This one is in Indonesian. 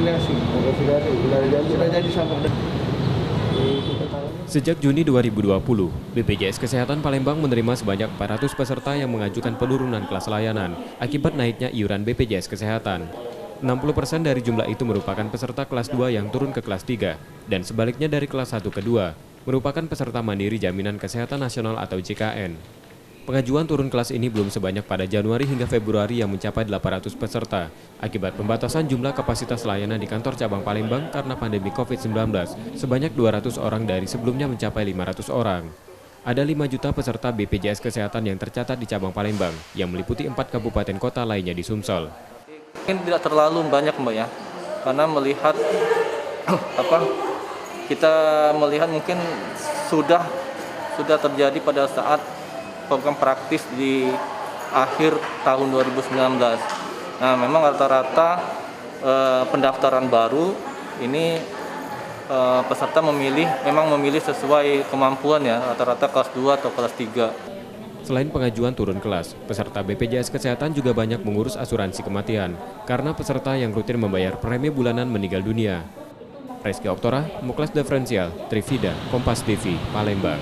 Sudah jadi sama. Sejak Juni 2020, BPJS Kesehatan Palembang menerima sebanyak 400 peserta yang mengajukan penurunan kelas layanan akibat naiknya iuran BPJS Kesehatan. 60% dari jumlah itu merupakan peserta kelas 2 yang turun ke kelas 3, dan sebaliknya dari kelas 1 ke 2, merupakan peserta mandiri Jaminan Kesehatan Nasional atau JKN. Pengajuan turun kelas ini belum sebanyak pada Januari hingga Februari yang mencapai 800 peserta, akibat pembatasan jumlah kapasitas layanan di kantor cabang Palembang karena pandemi COVID-19, sebanyak 200 orang dari sebelumnya mencapai 500 orang. Ada 5 juta peserta BPJS Kesehatan yang tercatat di cabang Palembang, yang meliputi 4 kabupaten kota lainnya di Sumsel. Mungkin tidak terlalu banyak Mbak ya, karena melihat kita melihat mungkin sudah terjadi pada saat program praktis di akhir tahun 2019. Nah, memang rata-rata pendaftaran baru ini peserta memang memilih sesuai kemampuan ya, rata-rata kelas 2 atau kelas 3. Selain pengajuan turun kelas, peserta BPJS Kesehatan juga banyak mengurus asuransi kematian karena peserta yang rutin membayar premi bulanan meninggal dunia. Reski Oktora, Muklas Diferensial, Trivida, Kompas TV, Palembang.